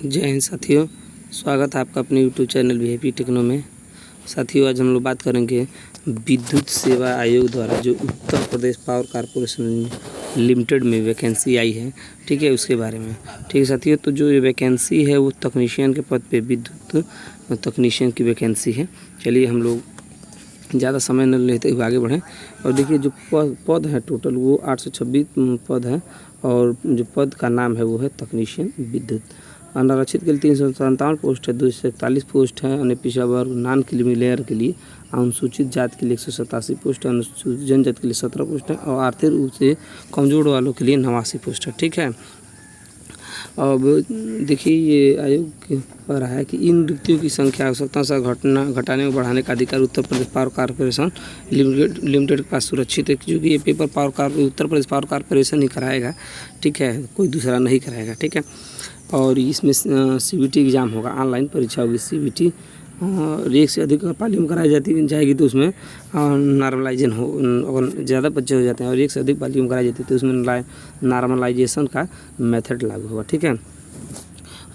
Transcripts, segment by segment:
जय हिंद साथियों, स्वागत है आपका अपने यूट्यूब चैनल वीआईपी टेक्नो में। साथियों, आज हम लोग बात करेंगे विद्युत सेवा आयोग द्वारा जो Uttar Pradesh power corporation limited में वैकेंसी आई है, ठीक है, उसके बारे में। ठीक है साथियों, तो जो ये वैकेंसी है वो तकनीशियन के पद पे विद्युत तकनीशियन की वैकेंसी है। चलिए हम लोग ज़्यादा समय न लेते हुए आगे बढ़ें। और देखिए जो पद है टोटल वो 826 पद है, और जो पद का नाम है वो है तकनीशियन विद्युत। अनारक्षित के लिए 357 पोस्ट है, 241 पोस्ट है, अन्य पिछड़ा वर्ग नॉन क्रीमी लेयर के लिए, अनुसूचित जाति के लिए 187 पोस्ट है, अनुसूचित जनजाति के लिए 17 पोस्ट है, और आर्थिक रूप से कमजोर वालों के लिए 89 पोस्ट है। ठीक है, अब देखिए ये आयोग कह रहा है कि इन रिक्तियों की संख्या आवश्यकता से घटाने व बढ़ाने का अधिकार Uttar Pradesh power corporation limited के पास सुरक्षित है, क्योंकि ये paper Uttar Pradesh power corporation ही कराएगा। ठीक है, कोई दूसरा नहीं कराएगा। ठीक है, और इसमें सीबीटी एग्ज़ाम होगा, ऑनलाइन परीक्षा होगी सीबीटी, और एक से अधिक पाली कराई जाएगी तो उसमें नॉर्मलाइजेशन हो, अगर ज़्यादा बच्चे हो जाते हैं और एक से अधिक पाली कराई जाती है तो उसमें नॉर्मलाइजेशन का मेथड लागू होगा। ठीक है,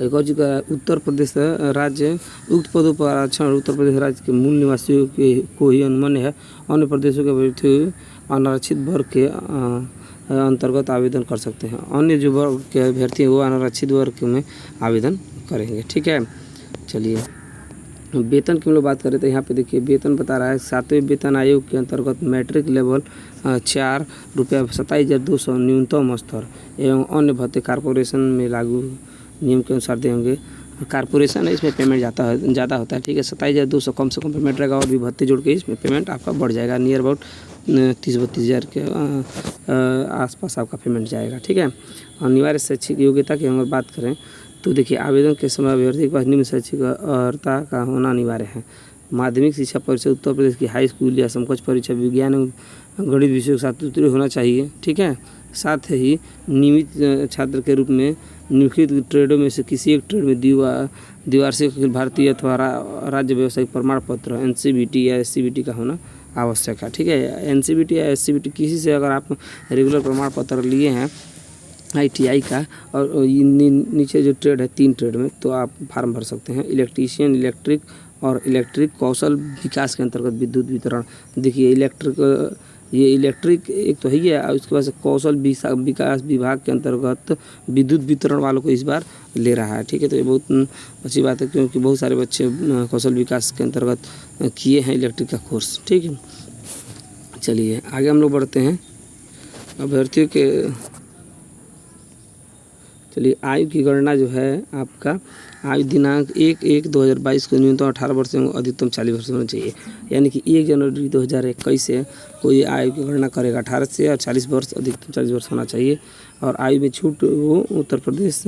एक और चीज़, उत्तर प्रदेश राज्य उक्त पदों पर आरक्षण उत्तर प्रदेश राज्य के मूल निवासियों को ही अनुमन्य है। अन्य प्रदेशों के अभ्यर्थी अनारक्षित वर्ग के अंतर्गत आवेदन कर सकते हैं। अन्य जो वर्ग के अभ्यर्थी वो अनारक्षित वर्ग में आवेदन करेंगे। ठीक है, चलिए वेतन की हम लोग बात करें तो यहाँ पे देखिए वेतन बता रहा है 7वें वेतन आयोग के अंतर्गत मैट्रिक लेवल 4 रुपया 27,200 न्यूनतम स्तर एवं अन्य भत्ते कॉर्पोरेशन में लागू नियम के अनुसार देंगे। कॉर्पोरेशन है, इसमें पेमेंट ज़्यादा होता है। ठीक है, 27,200 कम से कम पेमेंट रहेगा, और भी भत्ते जोड़ के इसमें पेमेंट आपका बढ़ जाएगा, नियर अबाउट 30-32 हज़ार के आसपास आपका पेमेंट जाएगा। ठीक है, अनिवार्य शैक्षिक योग्यता की अगर बात करें तो देखिए आवेदन के समय अभ्यर्थी के पास निम्न शैक्षिक अर्हता का होना अनिवार्य है। माध्यमिक शिक्षा परिषद उत्तर प्रदेश की हाई स्कूल या समकक्ष परीक्षा विज्ञान गणित विषय के साथ उत्तीर्ण होना चाहिए। ठीक है, साथ ही नियमित छात्र के रूप में निम्नलिखित ट्रेडों में से किसी एक ट्रेड में द्विवार्षिक अखिल भारतीय अथवा राज्य व्यावसायिक प्रमाण पत्र एनसीबीटी या एससीबीटी का होना आवश्यक है। ठीक है, एनसीबीटी या एससीबीटी किसी से अगर आप रेगुलर प्रमाण पत्र लिए हैं आईटीआई का, और नीचे जो ट्रेड है 3 ट्रेड में, तो आप फार्म भर सकते हैं। इलेक्ट्रीशियन, इलेक्ट्रिक और इलेक्ट्रिक कौशल विकास के अंतर्गत विद्युत वितरण। देखिए इलेक्ट्रिक एक तो है ही है, उसके बाद से कौशल विकास विभाग के अंतर्गत विद्युत वितरण वालों को इस बार ले रहा है। ठीक है, तो ये बहुत अच्छी बात है, क्योंकि बहुत सारे बच्चे कौशल विकास के अंतर्गत किए हैं इलेक्ट्रिक का कोर्स। ठीक है, चलिए आगे हम लोग बढ़ते हैं। अभ्यर्थियों के चलिए आयु की गणना जो है आपका आयु दिनांक 1/1/2022 को न्यूनतम 18 वर्ष एवं अधिकतम 40 वर्ष होना चाहिए। यानी कि 1 जनवरी 2021 से कोई आयु की गणना करेगा 18 से, और 40 वर्ष अधिकतम 40 वर्ष होना चाहिए। और आयु में छूट वो उत्तर प्रदेश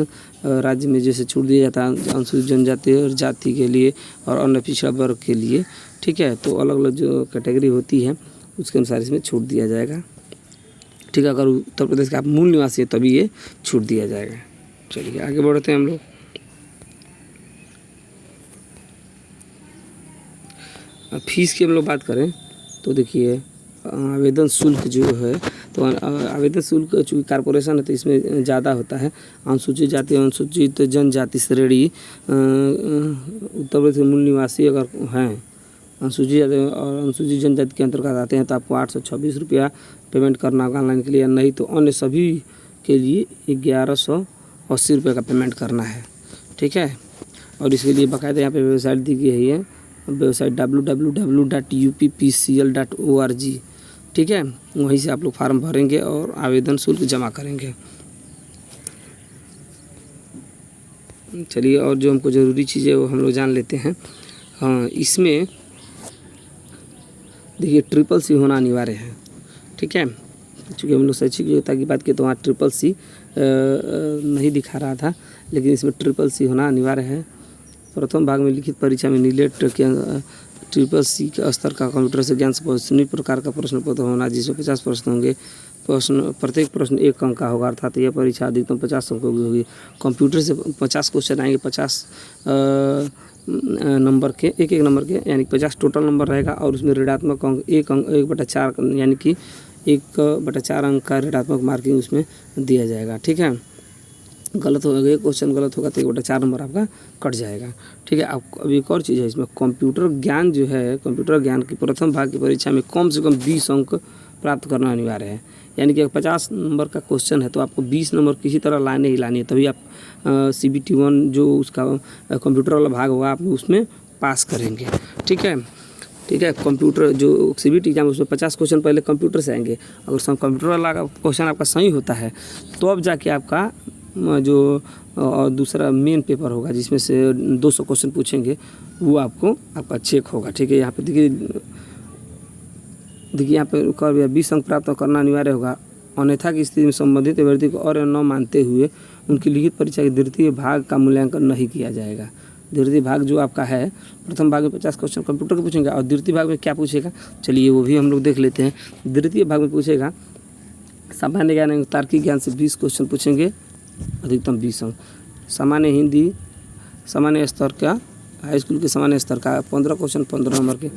राज्य में जैसे छूट दिया जाता है अनुसूचित जनजाति और जाति के लिए और अन्य पिछड़ा वर्ग के लिए। ठीक है, तो अलग अलग जो कैटेगरी होती है उसके अनुसार इसमें छूट दिया जाएगा। ठीक है, अगर उत्तर प्रदेश का आप मूल निवासी है तभी ये छूट दिया जाएगा। चलिए आगे बढ़ते हैं हम लोग। फीस की हम लोग बात करें तो देखिए आवेदन शुल्क जो है, तो आवेदन शुल्क चूँकि कॉर्पोरेशन है तो इसमें ज़्यादा होता है। अनुसूचित जाति अनुसूचित जनजाति श्रेणी उत्तर प्रदेश के मूल निवासी अगर हैं, अनुसूचित जाति और अनुसूचित जनजाति के अंतर्गत आते हैं तो आपको 826 रुपया पेमेंट करना होगा ऑनलाइन के लिए, नहीं तो अन्य सभी के लिए 1180 रुपये का पेमेंट करना है। ठीक है, और इसके लिए बाकायदा यहाँ पे वेबसाइट दी गई है, वेबसाइट www.uppcl.org। ठीक है, वहीं से आप लोग फार्म भरेंगे और आवेदन शुल्क जमा करेंगे। चलिए, और जो हमको ज़रूरी चीज़ें वो हम लोग जान लेते हैं। हाँ, इसमें देखिए CCC होना अनिवार्य है। ठीक है, चूँकि हम लोग शैक्षिक योग्यता की बात की तो वहाँ CCC नहीं दिखा रहा था, लेकिन इसमें CCC होना अनिवार्य है। प्रथम भाग में लिखित परीक्षा में नीलेट के CCC के स्तर का कंप्यूटर से ज्ञान से सभी प्रकार का प्रश्न पत्र होना, जिसमें 50 प्रश्न होंगे। प्रत्येक प्रश्न 1 अंक का होगा, अर्थात यह परीक्षा अधिकतम 50 अंकों की होगी। कंप्यूटर से 50 क्वेश्चन आएंगे, 50 नंबर के, एक नंबर के, यानी 50 टोटल नंबर रहेगा। और उसमें ऋणात्मक अंक 1/4 यानी कि 1/4 अंक का ऋणात्मक मार्किंग उसमें दिया जाएगा। ठीक है, गलत होगा, एक क्वेश्चन गलत होगा तो 1/4 नंबर आपका कट जाएगा। ठीक है। अब एक और चीज़ है इसमें, कंप्यूटर ज्ञान जो है, कंप्यूटर ज्ञान की प्रथम भाग की परीक्षा में कम से कम 20 अंक प्राप्त करना अनिवार्य है। यानी कि 50 नंबर का क्वेश्चन है तो आपको 20 नंबर किसी तरह लाने ही लानी है, तभी आप CBT 1 जो उसका कंप्यूटर वाला भाग होगा आप उसमें पास करेंगे। ठीक है। ठीक है। कंप्यूटर जो CBT एग्जाम उसमें 50 क्वेश्चन पहले कंप्यूटर से आएंगे। अगर सब कंप्यूटर वाला क्वेश्चन आपका सही होता है तो अब जाके आपका जो दूसरा मेन पेपर होगा जिसमें से 200 क्वेश्चन पूछेंगे वो आपका चेक होगा। ठीक है। यहाँ पे देखिए यहाँ पे कर 20 अंक प्राप्त करना अनिवार्य होगा। अन्यथा की स्थिति में संबंधित अभ्यर्थी को और न मानते हुए उनकी लिखित परीक्षा के द्वितीय भाग का मूल्यांकन नहीं किया जाएगा। द्वितीय भाग जो आपका है, प्रथम भाग में 50 क्वेश्चन कंप्यूटर के पूछेंगे और द्वितीय भाग में क्या पूछेगा, चलिए वो भी हम लोग देख लेते हैं। द्वितीय भाग में पूछेगा सामान्य ज्ञान एवं तार्किक ज्ञान से 20 क्वेश्चन पूछेंगे, अधिकतम 20 अंक। सामान्य हिंदी सामान्य स्तर का, हाई स्कूल के सामान्य स्तर का 15 क्वेश्चन 15 नंबर के।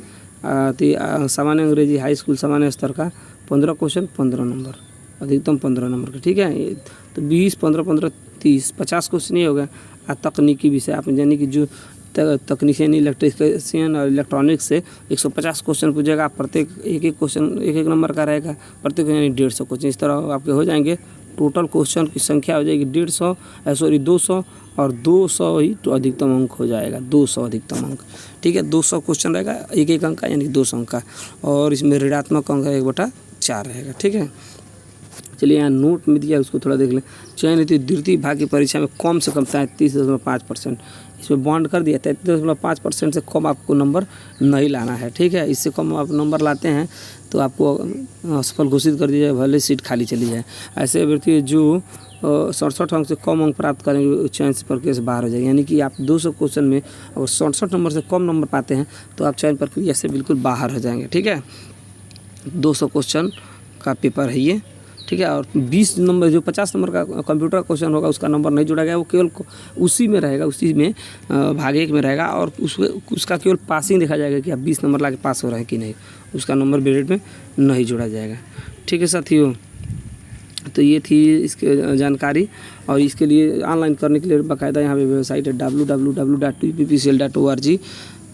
सामान्य अंग्रेजी हाई स्कूल सामान्य स्तर का 15 क्वेश्चन 15 नंबर, अधिकतम 15 नंबर का। ठीक है। तो 20 15 15 30 50 क्वेश्चन ही हो गया। तकनीकी विषय आप यानी कि जो तकनीशियन इलेक्ट्रिशियन और इलेक्ट्रॉनिक्स से 150 क्वेश्चन पूछेगा। प्रत्येक एक क्वेश्चन एक नंबर का रहेगा, प्रत्येक यानी 150 क्वेश्चन। इस तरह आपके हो जाएंगे। टोटल क्वेश्चन की संख्या हो जाएगी 200 और 200 ही तो अधिकतम अंक हो जाएगा, 200 अधिकतम अंक। ठीक है। 200 क्वेश्चन रहेगा, एक अंक का यानी 200 अंक का, और इसमें ऋणात्मक अंक 1/4 रहेगा। ठीक है। चलिए यहाँ नोट में दिया उसको थोड़ा देख लें। चयनित द्वितीय भाग की परीक्षा में कम से कम 33.5%, इसमें बॉन्ड कर दिया 33.5% से कम आपको नंबर नहीं लाना है। ठीक है। इससे कम आप नंबर लाते हैं तो आपको असफल घोषित कर दिया जाए, भले सीट खाली चली जाए। ऐसे अभ्यर्थी जो 67 अंक से कम अंक प्राप्त करेंगे चयन प्रक्रिया से बाहर हो जाएंगे। यानी कि आप 200 क्वेश्चन में अगर 67 नंबर से कम नंबर पाते हैं तो आप चयन प्रक्रिया से बिल्कुल बाहर हो जाएंगे। ठीक है। 200 क्वेश्चन का पेपर है ये। ठीक है। और 20 नंबर जो 50 नंबर का कंप्यूटर क्वेश्चन होगा उसका नंबर नहीं जोड़ा गया, वो केवल उसी में रहेगा, उसी में भाग 1 में रहेगा और उसका केवल पासिंग देखा जाएगा कि आप 20 नंबर ला के पास हो रहे हैं कि नहीं, उसका नंबर मेरिट में नहीं जोड़ा जाएगा। ठीक है साथियों, तो ये थी इसके जानकारी। और इसके लिए ऑनलाइन करने के लिए बाकायदा यहाँ पे वेबसाइट है www.uppcl.org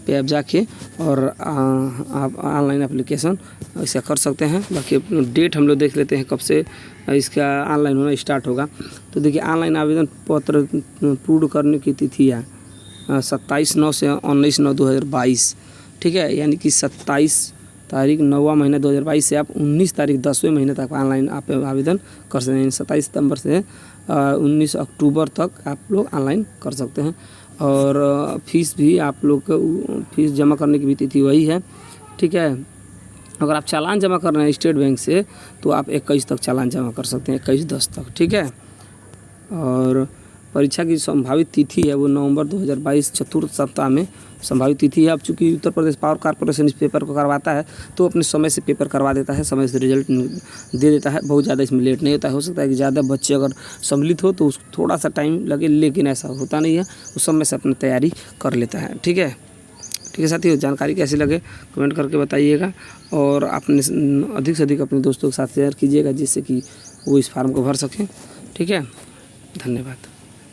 पे आप जाके और आप ऑनलाइन एप्लीकेशन ऐसा कर सकते हैं। बाकी डेट हम लोग देख लेते हैं कब से इसका ऑनलाइन होना स्टार्ट होगा। तो देखिए ऑनलाइन आवेदन पत्र पूर्ण करने की तिथि है 27/9 से 19/9/2022। ठीक है। यानी कि 27 तारीख 9वां महीना 2022 से आप 19 तारीख 10वें महीने तक ऑनलाइन आप आवेदन कर सकते हैं। 27 सितंबर से 19 अक्टूबर तक आप लोग ऑनलाइन कर सकते हैं। और फीस भी आप लोग को फीस जमा करने की भी तिथि वही है। ठीक है। अगर आप चालान जमा कर रहे हैं स्टेट बैंक से तो आप 21 तक चालान जमा कर सकते हैं, 21/10 तक। ठीक है। और परीक्षा की संभावित तिथि है वो नवंबर 2022 चतुर्थ सप्ताह में संभावित तिथि है। अब चूँकि उत्तर प्रदेश पावर कॉर्पोरेशन इस पेपर को करवाता है तो अपने समय से पेपर करवा देता है, समय से रिजल्ट दे देता है, बहुत ज़्यादा इसमें लेट नहीं होता है। हो सकता है कि ज़्यादा बच्चे अगर सम्मिलित हो तो उसको थोड़ा सा टाइम लगे, लेकिन ऐसा होता नहीं है, उस समय से अपनी तैयारी कर लेता है। ठीक है। ठीक है साथियों, जानकारी कैसी लगे कमेंट करके बताइएगा और अपने अधिक से अधिक अपने दोस्तों के साथ शेयर कीजिएगा जिससे कि वो इस फार्म को भर सकें। ठीक है। धन्यवाद।